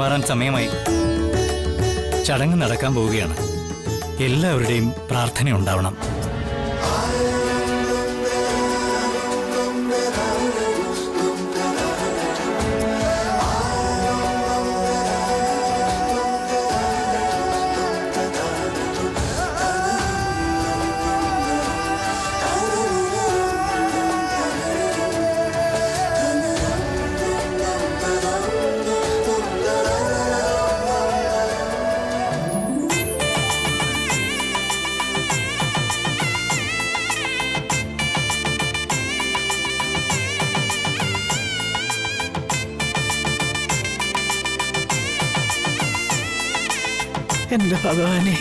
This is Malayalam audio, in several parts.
മാറാൻ സമയമായി. ചടങ്ങ് നടക്കാൻ പോവുകയാണ്. എല്ലാവരുടെയും പ്രാർത്ഥന ഉണ്ടാവണം. എന്റെ ഭഗവാനെ,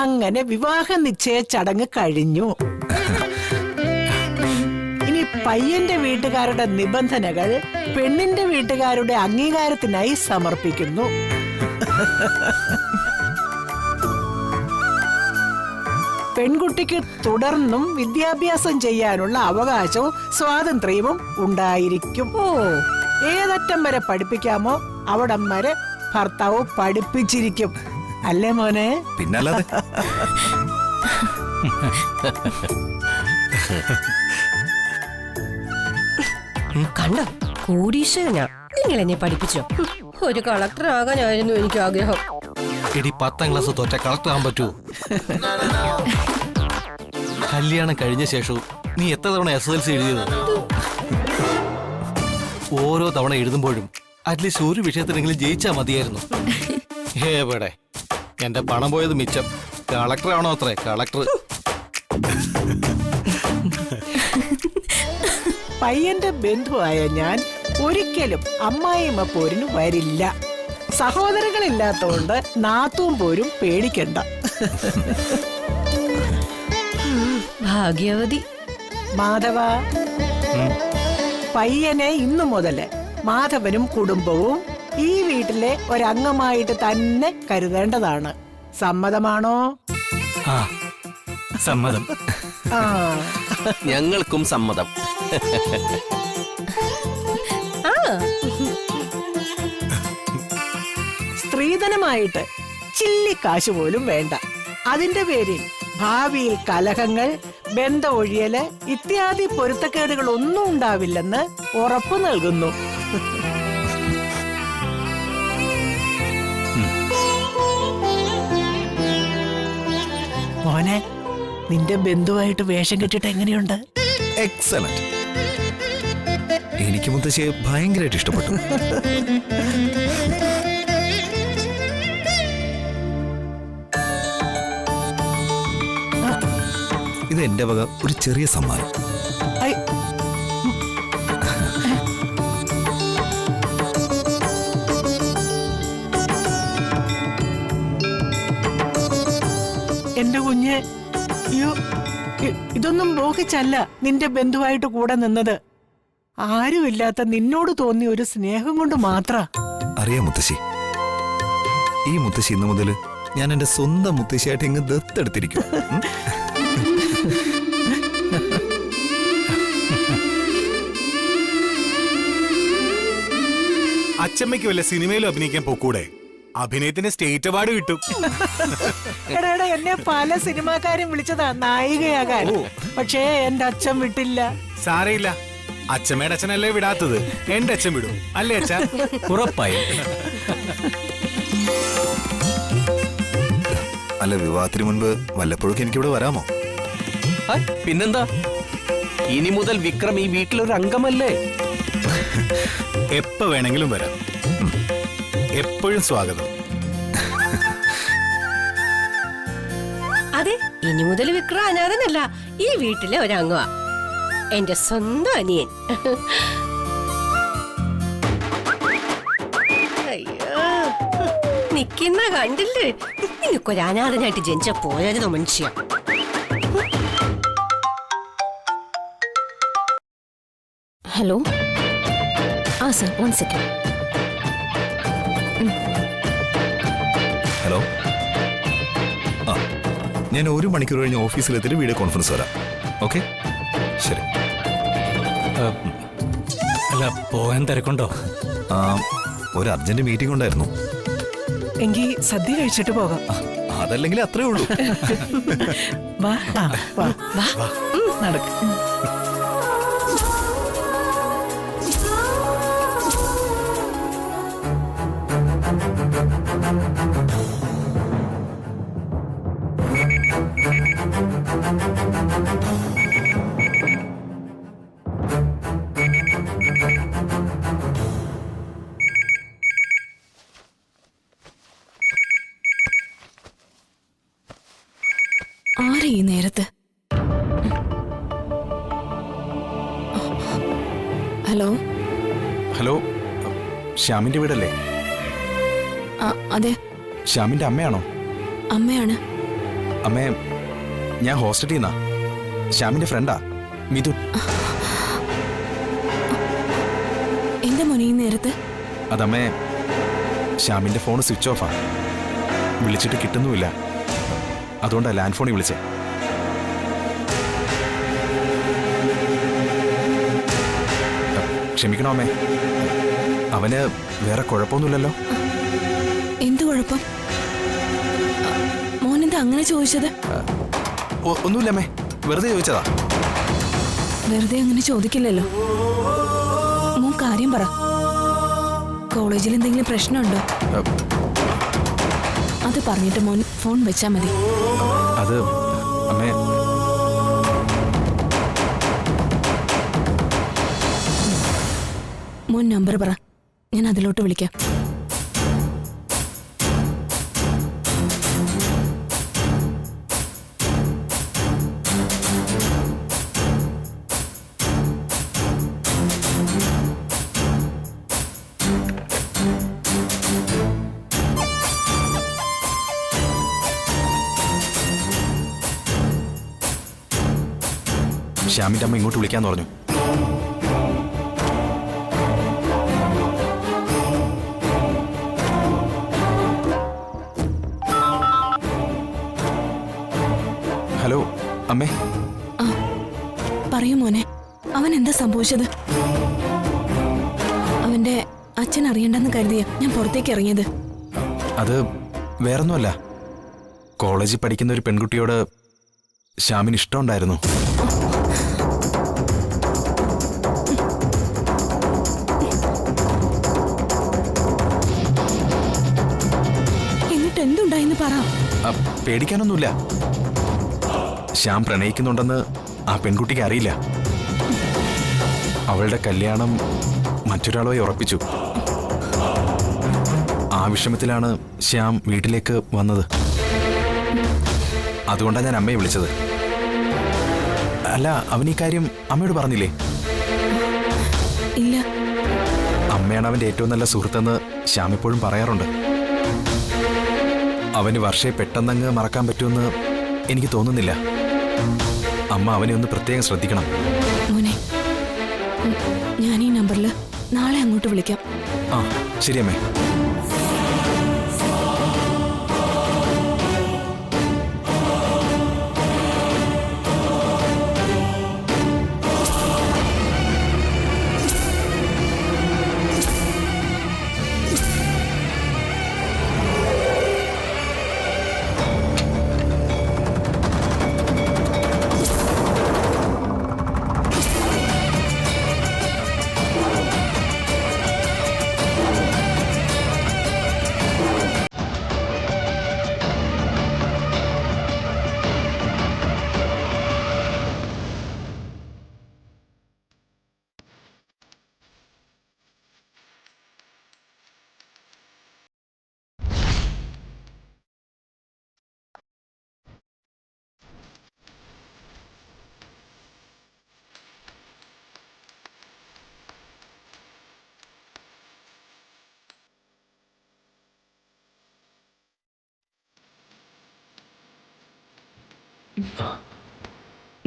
അങ്ങനെ വിവാഹ നിശ്ചയ ചടങ്ങ് കഴിഞ്ഞു. ഇനി പയ്യന്റെ വീട്ടുകാരുടെ നിബന്ധനകൾ പെണ്ണിന്റെ വീട്ടുകാരുടെ അംഗീകാരത്തിനായി സമർപ്പിക്കുന്നു. പെൺകുട്ടിക്ക് തുടർന്നും വിദ്യാഭ്യാസം ചെയ്യാനുള്ള അവകാശവും സ്വാതന്ത്ര്യവും ഉണ്ടായിരിക്കും. ഏതറ്റം വരെ പഠിപ്പിക്കാമോ അവിടം വരെ ഭർത്താവ് പഠിപ്പിച്ചിരിക്കും. അല്ലേ മോനെ? പിന്നല്ലാതെ. കണ്ടോ, കോടീശ്വരനാ. നിങ്ങൾ എന്നെ പഠിപ്പിച്ചോ? ഒരു കളക്ടർ ആകാനായിരുന്നു എനിക്ക് ആഗ്രഹം. എടി 10ാം ക്ലാസ് തോറ്റ കളക്ടർ ആകാൻ പറ്റൂ? കല്യാണം കഴിഞ്ഞ ശേഷവും നീ എത്ര തവണ SSLC എഴുതിയത്? ഓരോ തവണ എഴുതുമ്പോഴും അറ്റ്ലീസ്റ്റ് ഒരു വിഷയത്തിനെങ്കിലും ജയിച്ചാ മതിയായിരുന്നു. എവിടെ എന്റെ പണം പോയത് മിച്ചം. കളക്ടർ ആണോ അത്രേ, കളക്ടർ. പയ്യന്റെ ബന്ധുവായ ഞാൻ ഒരിക്കലും അമ്മായിയമ്മ പോരിന് വരില്ല. സഹോദരങ്ങളില്ലാത്തോണ്ട് നാത്തൂൻ പോരും പേടിക്കണ്ട. ഭാഗ്യവതി. മാധവ, പയ്യനെ ഇന്നു മുതല് മാധവനും കുടുംബവും ഈ വീട്ടിലെ ഒരംഗമായിട്ട് തന്നെ കരുതേണ്ടതാണ്. സമ്മതമാണോ? ആ, സമ്മതം. ആ, ഞങ്ങൾക്കും സമ്മതം. സ്ത്രീധനമായിട്ട് ചില്ലിക്കാശ് പോലും വേണ്ട. അതിന്റെ പേരിൽ ഭാവിയിൽ കലഹങ്ങൾ, ബന്ധ ഒഴിയല് ഇത്യാദി പൊരുത്തക്കേടുകൾ ഒന്നും ഉണ്ടാവില്ലെന്ന് ഉറപ്പു നൽകുന്നു. മോനെ, നിന്റെ ബന്ധുവായിട്ട് വേഷം കെട്ടിട്ട് എങ്ങനെയുണ്ട്? എക്സലന്റ്. എനിക്ക് മുത്തശ്ശിയെ ഭയങ്കരമായിട്ട് ഇഷ്ടപ്പെട്ടു. ഇത് എന്റെ വക ഒരു ചെറിയ സമ്മാനം. എന്റെ കുഞ്ഞ്, അയ്യോ, ഇതൊന്നും മോഹിച്ചല്ല നിന്റെ ബന്ധുവായിട്ട് കൂടെ നിന്നത്. ആരുമില്ലാത്ത നിന്നോട് തോന്നിയ ഒരു സ്നേഹം കൊണ്ട് മാത്ര. അറിയാം മുത്തശ്ശി, ഈ മുത്തശ്ശി ഇന്നു മുതൽ ഞാൻ എന്റെ സ്വന്തം മുത്തശ്ശിയായിട്ട് ഇങ്ങ് ദത്തെടുത്തിരിക്കും. അച്ചമ്മയ്ക്ക് വല്ല സിനിമയിലും അഭിനയിക്കാൻ പോക്കൂടെ? അഭിനയത്തിന് സ്റ്റേറ്റ് അവാർഡ് കിട്ടും. എടാ, എന്നെ പല സിനിമാക്കാരും വിളിച്ചതാ നായികയാകാൻ. പക്ഷേ എന്റെ അച്ഛൻ വിട്ടില്ല. സാരയില്ല, അച്ഛമ്മയുടെ അച്ഛനല്ലേ വിടാത്തത്, എന്റെ അച്ഛൻ വിടും. അല്ലേ അച്ഛാ? ഉറപ്പായി. അല്ല, വിവാഹത്തിന് മുൻപ് വല്ലപ്പോഴൊക്കെ എനിക്കിവിടെ വരാമോ? പിന്നെന്താ, ഇനി മുതൽ വിക്രം ഈ വീട്ടിലൊരു അംഗമല്ലേ? എപ്പോ വേണമെങ്കിലും വരാം. എപ്പോഴും സ്വാഗതം. അതെ, ഇനി മുതൽ വിക്രം അനാഥനല്ല, ഈ വീട്ടിലെ ഒരംഗമാ. എന്റെ സ്വന്തം അനിയൻ. അയ്യോ, നിക്കുന്ന കണ്ടില്ലേ? നിനക്കൊരു അനാഥനായിട്ട് ജനിച്ച പോയായിരുന്നു മനുഷ്യ. ഹലോ. ആ സർ, 1 സെക്കൻഡ്. ഹലോ. ആ, ഞാൻ 1 മണിക്കൂർ കഴിഞ്ഞ് ഓഫീസിലെത്തിയിട്ട് വീഡിയോ കോൺഫറൻസ് വരാം. ഓക്കെ, ശരി. അല്ല, പോകാൻ തിരക്കുണ്ടോ? ഒരു അർജന്റ് മീറ്റിംഗ് ഉണ്ടായിരുന്നു. എങ്കിൽ സദ്യ കഴിച്ചിട്ട് പോകാം. അതല്ലെങ്കിൽ അത്രേ ഉള്ളൂ. വാ വാ വാ, നടക്ക. ആരെ ഈ നേരത്ത്? ഹലോ. ഹലോ, ശ്യാമിന്റെ വീടല്ലേ? അതെ, ശ്യാമിന്റെ അമ്മയാണോ? അമ്മയാണ്. അമ്മേ, ഞാൻ ഹോസ്റ്റലിൽ നിന്നാ. ശ്യാമിന്റെ ഫ്രണ്ടാ, മിഥുൻ. എന്താ മോനെ ഈ നേരത്ത്? അതമ്മേ, ശ്യാമിന്റെ ഫോൺ സ്വിച്ച് ഓഫാ. വിളിച്ചിട്ട് കിട്ടുന്നുമില്ല. അതുകൊണ്ടാ ലാൻഡ് ഫോണിൽ വിളിച്ചേ. ക്ഷമിക്കണോ അമ്മേ, അവന് വേറെ കുഴപ്പമൊന്നുമില്ലല്ലോ? എന്ത് കുഴപ്പം? മോനെന്താ അങ്ങനെ ചോദിച്ചത്? ഒന്നുമില്ല അമ്മേ, വെറുതെ ചോദിച്ചതാ. വെറുതെ അങ്ങനെ ചോദിക്കില്ലല്ലോ. മോൻ കാര്യം പറ. കോളേജിൽ എന്തെങ്കിലും പ്രശ്നമുണ്ടോ? അത് പറഞ്ഞിട്ട് മോൻ ഫോൺ വെച്ചാ മതി. അത് അമ്മേ, മോൻ നമ്പർ പറ, ഞാൻ അതിലോട്ട് വിളിക്കാം. ശ്യാമിന്റെ അമ്മ ഇങ്ങോട്ട് വിളിക്കാന്ന് പറഞ്ഞു. ഹലോ അമ്മേ. പറയൂ മോനെ, അവൻ എന്താ സംഭവിച്ചത്? അവന്റെ അച്ഛൻ അറിയണ്ടെന്ന് കരുതിയ ഞാൻ പുറത്തേക്ക് ഇറങ്ങിയത്. അത് വേറൊന്നുമല്ല, കോളേജിൽ പഠിക്കുന്ന ഒരു പെൺകുട്ടിയോട് ശ്യാമിന് ഇഷ്ടമുണ്ടായിരുന്നു. എന്നിട്ട് എന്തുണ്ടായിന്ന് പറ. പേടിക്കാനൊന്നുമില്ല. ശ്യാം പ്രണയിക്കുന്നുണ്ടെന്ന് ആ പെൺകുട്ടിക്ക് അറിയില്ല. അവളുടെ കല്യാണം മറ്റൊരാളുമായി ഉറപ്പിച്ചു. ആ വിഷമത്തിലാണ് ശ്യാം വീട്ടിലേക്ക് വന്നത്. അതുകൊണ്ടാണ് ഞാൻ അമ്മയെ വിളിച്ചത്. അല്ല, അവൻ ഈ കാര്യം അമ്മയോട് പറഞ്ഞില്ലേ? ഇല്ല. അമ്മയാണ് അവന്റെ ഏറ്റവും നല്ല സുഹൃത്തെന്ന് ശ്യാം എപ്പോഴും പറയാറുണ്ട്. അവന് വർഷയെ പെട്ടെന്നങ്ങ് മറക്കാൻ പറ്റുമെന്ന് എനിക്ക് തോന്നുന്നില്ല. അമ്മ അവനെ ഒന്ന് പ്രത്യേകം ശ്രദ്ധിക്കണം. മോനെ, ഞാൻ ഈ നമ്പറിൽ നാളെ അങ്ങോട്ട് വിളിക്കാം. ആ, ശരി അമ്മേ.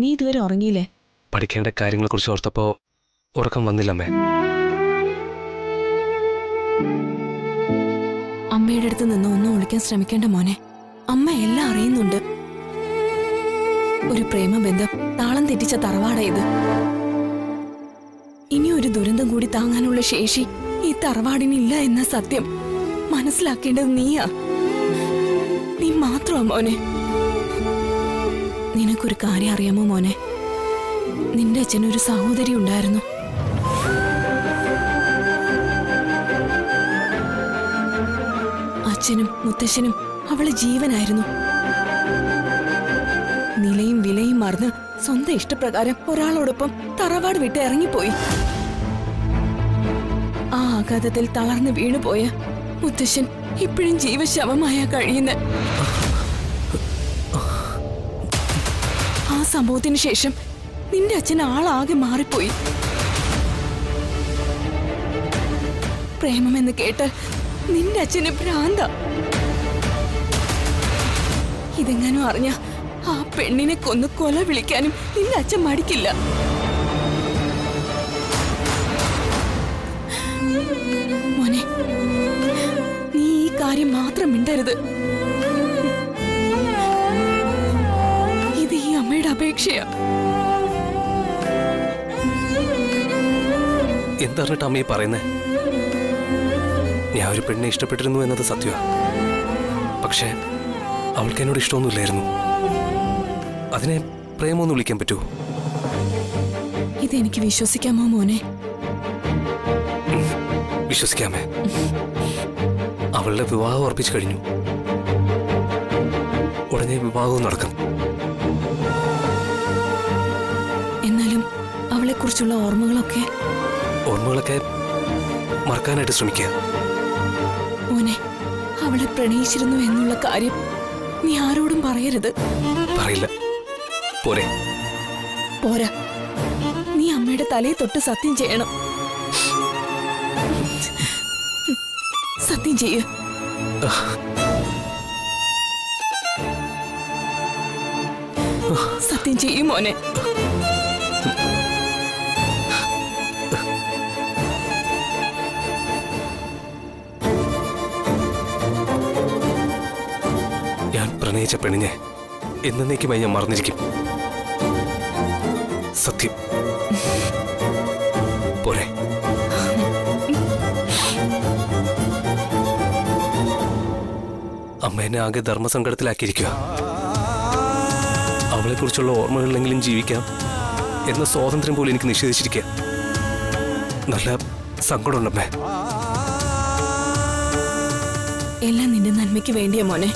നീ ഇതുവരെ ഉറങ്ങിയില്ലേ? പഠിക്കേണ്ട കാര്യങ്ങളെക്കുറിച്ച് ഓർത്തപ്പോ ഉറക്കം വന്നില്ലമ്മേ. അമ്മയുടെ അടുത്ത് നിന്ന് ഒന്നും ഒളിക്കാൻ ശ്രമിക്കേണ്ട മോനെ. അമ്മ എല്ലാം അറിയുന്നുണ്ട്. ഒരു പ്രേമബന്ധം താളം തെറ്റിച്ച തറവാടാ ഇത്. ഇനി ഒരു ദുരന്തം കൂടി താങ്ങാനുള്ള ശേഷി ഈ തറവാടിനില്ല എന്ന സത്യം മനസ്സിലാക്കേണ്ടത് നീയാ. നീ മാത്രമാ മോനെ. നിനക്കൊരു കാര്യം അറിയാമോ മോനെ? നിന്റെ അച്ഛനൊരു സഹോദരി ഉണ്ടായിരുന്നു. അച്ഛനും മുത്തശ്ശനും അവള് ജീവനായിരുന്നു. നിലയും വിലയും മറന്ന് സ്വന്തം ഇഷ്ടപ്രകാരം ഒരാളോടൊപ്പം തറവാട് വിട്ട് ഇറങ്ങിപ്പോയി. ആ ആഘാതത്തിൽ തളർന്ന് വീണുപോയ മുത്തശ്ശൻ ഇപ്പോഴും ജീവശവമായ കഴിയുന്ന. ആ സംഭവത്തിന് ശേഷം നിന്റെ അച്ഛൻ ആളാകെ മാറിപ്പോയി. പ്രേമമെന്ന് കേട്ടാൽ നിന്റെ അച്ഛന് ഭ്രാന്ത. ഇതെങ്ങാനും അറിഞ്ഞ ആ പെണ്ണിനെ കൊന്ന് കൊല വിളിക്കാനും നിന്റെ അച്ഛൻ മടിക്കില്ല. മോനെ, നീ ഈ കാര്യം മാത്രം മിണ്ടരുത്. ഇത് ഈ അമ്മയുടെ അപേക്ഷയാ. എന്താറിട്ട് അമ്മയെ പറയുന്നേ? ഞാൻ ഒരു പെണ്ണിനെ ഇഷ്ടപ്പെട്ടിരുന്നു എന്നത് സത്യമാണ്. പക്ഷേ അവൾക്ക് എന്നോട് ഇഷ്ടമൊന്നുമില്ലായിരുന്നു. അതിനെ പ്രേമൊന്നും വിളിക്കാൻ പറ്റുമോ? ഇതെനിക്ക് വിശ്വസിക്കാമോ മോനെ? വിശ്വസിക്കാമേ. അവളുടെ വിവാഹം ഉറപ്പിച്ചു കഴിഞ്ഞു. ഉടനെ വിവാഹവും നടക്കും. എന്നാലും അവളെ കുറിച്ചുള്ള ഓർമ്മകളൊക്കെ മറക്കാനായിട്ട് ശ്രമിക്കുക. മോനെ, അവളെ പ്രണയിച്ചിരുന്നു എന്നുള്ള കാര്യം നീ ആരോടും പറയരുത്. പറയില്ല. പോരെ? പോരാ, നീ അമ്മയുടെ തലയെ തൊട്ട് സത്യം ചെയ്യണം. സത്യം ചെയ്യ്. സത്യം ചെയ്യും മോനെ. ഞാൻ പ്രണയിച്ച പെണ്ണിനെ എന്നേക്കുമായി ഞാൻ മറന്നിരിക്കും. സത്യം. പോരെ? അമ്മ എന്നെ ആകെ ധർമ്മസങ്കടത്തിലാക്കിയിരിക്കുക. അവളെക്കുറിച്ചുള്ള ഓർമ്മകളിലെങ്കിലും ജീവിക്കാം എന്ന സ്വാതന്ത്ര്യം പോലും എനിക്ക് നിഷേധിച്ചിരിക്കുക. നല്ല സങ്കടമുണ്ടമ്മേ. എല്ലാം നിന്റെ നന്മയ്ക്ക് വേണ്ടിയ മോനെ.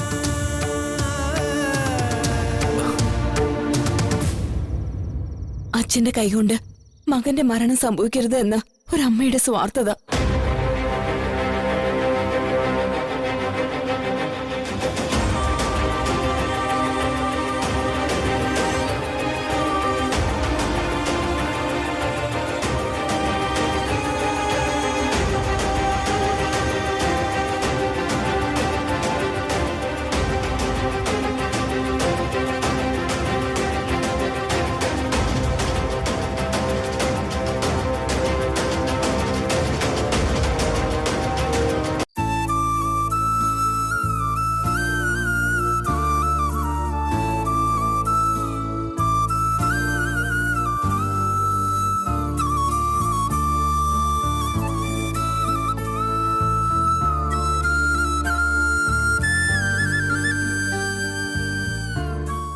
അച്ഛന്റെ കൈകൊണ്ട് മകന്റെ മരണം സംഭവിക്കരുത് എന്ന ഒരമ്മയുടെ സ്വാർത്ഥത.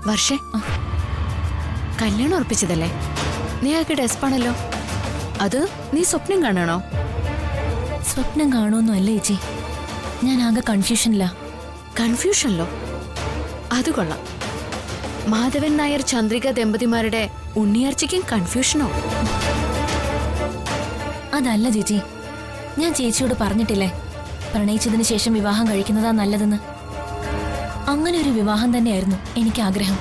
വർഷേ, കല്യാണം ഉറപ്പിച്ചതല്ലേ? നീ ആകെ ഡെസ്പാണല്ലോ. അത് നീ സ്വപ്നം കാണാണോ? സ്വപ്നം കാണുമൊന്നും അല്ലേ ചേച്ചി, ഞാൻ ആകെ കൺഫ്യൂഷനില്ല. കൺഫ്യൂഷനിലോ? അത് കൊള്ളാം. മാധവൻ നായർ ചന്ദ്രിക ദമ്പതിമാരുടെ ഉണ്ണിയാർച്ചയ്ക്കും കൺഫ്യൂഷനോ? അതല്ല ചേച്ചി, ഞാൻ ചേച്ചിയോട് പറഞ്ഞിട്ടില്ലേ പ്രണയിച്ചതിന് ശേഷം വിവാഹം കഴിക്കുന്നതാ നല്ലതെന്ന്. അങ്ങനെ ഒരു വിവാഹം തന്നെയായിരുന്നു എനിക്ക് ആഗ്രഹം.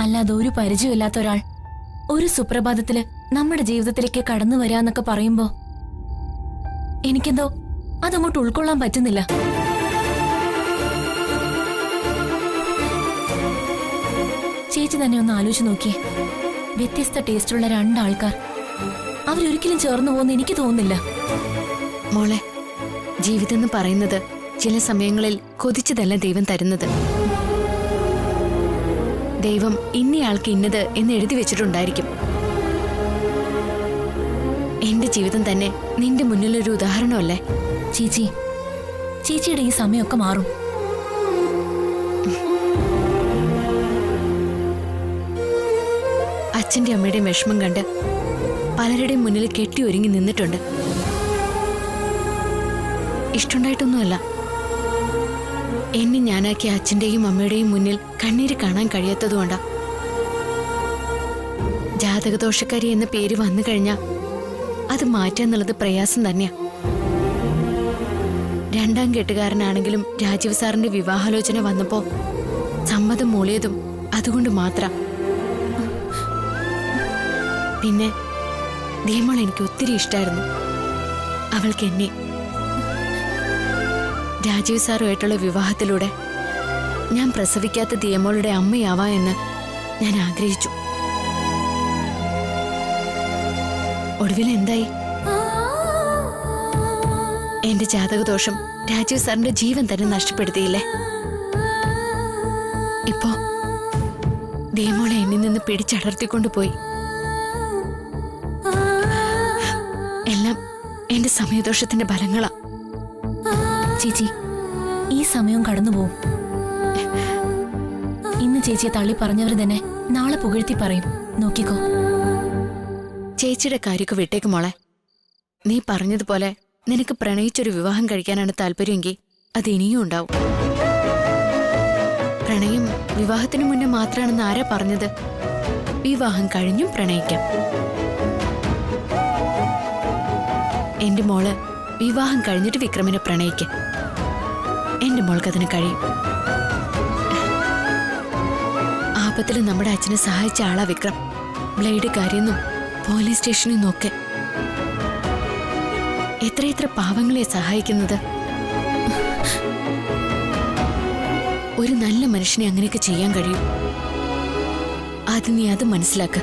അല്ലാതെ ഒരു പരിചയമില്ലാത്ത ഒരാൾ ഒരു സുപ്രഭാതത്തില് നമ്മുടെ ജീവിതത്തിലേക്ക് കടന്നു വരാന്നൊക്കെ പറയുമ്പോ എനിക്കെന്തോ അതങ്ങോട്ട് ഉൾക്കൊള്ളാൻ പറ്റുന്നില്ല. ചേച്ചി തന്നെ ഒന്ന് ആലോചിച്ച് നോക്കിയേ. വ്യത്യസ്ത ടേസ്റ്റുള്ള രണ്ടാൾക്കാർ, അവരൊരിക്കലും ചേർന്നു പോകുന്ന എനിക്ക് തോന്നുന്നില്ല. മോളെ, ജീവിതം എന്ന് പറയുന്നത് ചില സമയങ്ങളിൽ കൊതിച്ചതല്ല ദൈവം തരുന്നത്. ദൈവം ഇന്നയാൾക്ക് ഇന്നത് എന്ന് എഴുതി വെച്ചിട്ടുണ്ടായിരിക്കും. എന്റെ ജീവിതം തന്നെ നിന്റെ മുന്നിലൊരു ഉദാഹരണമല്ലേ? ചേച്ചി, ചേച്ചിയുടെ ഈ സമയമൊക്കെ മാറും. അച്ഛന്റെ അമ്മയുടെയും വിഷമം കണ്ട് പലരുടെയും മുന്നിൽ കെട്ടി ഒരുങ്ങി നിന്നിട്ടുണ്ട്. ഇഷ്ടമുണ്ടായിട്ടൊന്നുമല്ല. എന്നെ ഞാനാക്കിയ അച്ഛന്റെയും അമ്മയുടെയും മുന്നിൽ കണ്ണീര് കാണാൻ കഴിയാത്തതുകൊണ്ടാ. ജാതകദോഷക്കാരി എന്ന പേര് വന്നു കഴിഞ്ഞാൽ അത് മാറ്റാന്നുള്ളത് പ്രയാസം തന്നെയാ. രണ്ടാം കെട്ടുകാരനാണെങ്കിലും രാജീവ് സാറിന്റെ വിവാഹാലോചന വന്നപ്പോ സമ്മതം മൂളിയതും അതുകൊണ്ട് മാത്രം. പിന്നെ ദിയമോൾ എനിക്ക് ഒത്തിരി ഇഷ്ടമായിരുന്നു. അവൾക്ക് എന്നെ. രാജീവ് സാറുമായിട്ടുള്ള വിവാഹത്തിലൂടെ ഞാൻ പ്രസവിക്കാത്ത ദിയമോളുടെ അമ്മയാവാ എന്ന് ഞാൻ ആഗ്രഹിച്ചു. ഒടുവിൽ എന്തായി? എന്റെ ജാതകദോഷം രാജീവ് സാറിന്റെ ജീവൻ തന്നെ നഷ്ടപ്പെടുത്തിയില്ലേ? ഇപ്പോ ദിയമോളെ എന്നിൽ നിന്ന് പിടിച്ചടർത്തിക്കൊണ്ടുപോയി. എല്ലാം എന്റെ സമയദോഷത്തിന്റെ ഫലങ്ങളാ. ചേച്ചി, ഈ സമയവും കടന്നുപോകും. ഇന്ന് ചേച്ചിയെ തള്ളി പറഞ്ഞവർ തന്നെ നാളെ പുകഴ്ത്തി പറയും. നോക്കിക്കോ. ചേച്ചിയുടെ കാര്യമൊക്കെ വിട്ടേക്ക് മോളെ. നീ പറഞ്ഞതുപോലെ നിനക്ക് പ്രണയിച്ചൊരു വിവാഹം കഴിക്കാനാണ് താല്പര്യമെങ്കിൽ അത് ഇനിയും ഉണ്ടാവും. പ്രണയം വിവാഹത്തിന് മുന്നേ മാത്രമാണെന്ന് ആരാ പറഞ്ഞത്? വിവാഹം കഴിഞ്ഞും പ്രണയിക്കാം. എന്റെ മോള് വിവാഹം കഴിഞ്ഞിട്ട് വിക്രമിനെ പ്രണയിക്കും. എന്റെ മോൾക്കതിന് കഴിയും. ആപത്തിൽ നമ്മുടെ അച്ഛനെ സഹായിച്ച ആളാ വിക്രം. ബ്ലേഡ് കാര്യമെന്നും പോലീസ് സ്റ്റേഷനിൽ നിന്നൊക്കെ എത്രയെത്ര പാവങ്ങളെ സഹായിക്കുന്നത്. ഒരു നല്ല മനുഷ്യനെ അങ്ങനെയൊക്കെ ചെയ്യാൻ കഴിയും. ആദ്യം നീ അത് മനസ്സിലാക്ക.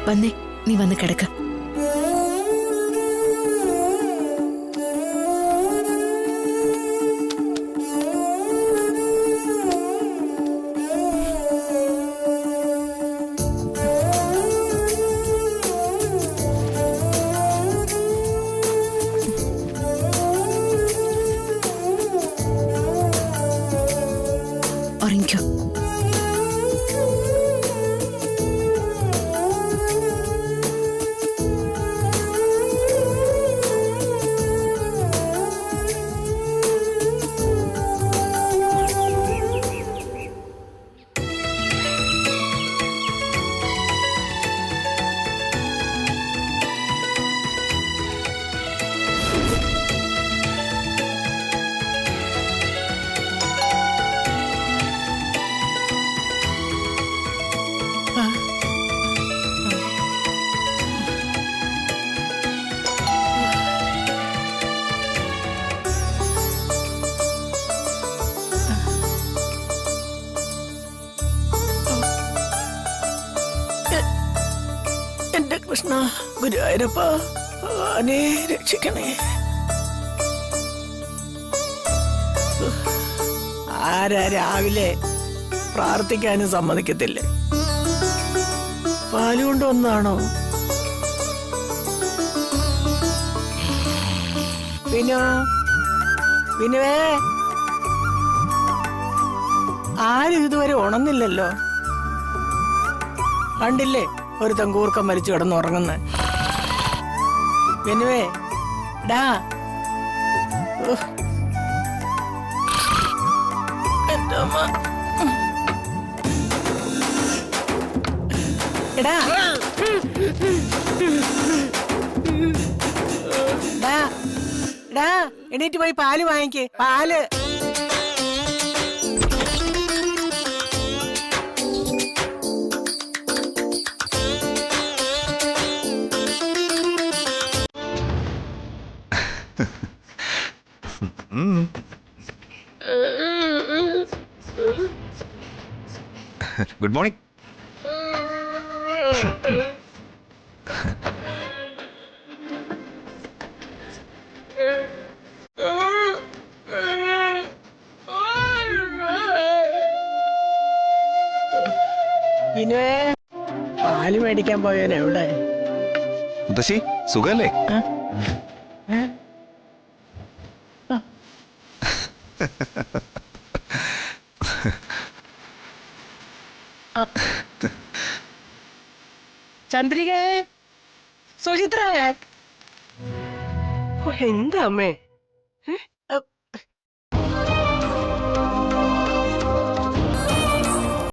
വന്നേ, നീ വന്ന് കിടക്ക. ഉറങ്ങിക്കോ. എന്റെ കൃഷ്ണ, ഗുരുവായൂരപ്പ, ഭഗവാനെ രക്ഷിക്കണേ. ആരാ രാവിലെ പ്രാർത്ഥിക്കാനും സമ്മതിക്കത്തില്ലേ? പാലുകൊണ്ട് ഒന്നാണോ? വിനുവേ, ആരും ഇതുവരെ ഉണർന്നില്ലല്ലോ. കണ്ടില്ലേ ഒരുത്തൻ കൂർക്കം വലിച്ചു കിടന്നുറങ്ങുന്ന? വിനുവേ, ഡാ, എന്റെ അമ്മ. എടാ, എണീറ്റ് പോയി പാല് വാങ്ങിക്ക്. പാല്. Good morning. ഇനുവേ പാല് മേടിക്കാൻ പോയവനെ എവിടെ? മുത്തശ്ശി സുഖല്ലേ? ചന്ദ്രിക, സുചിത്ര, എന്താ അമ്മേ?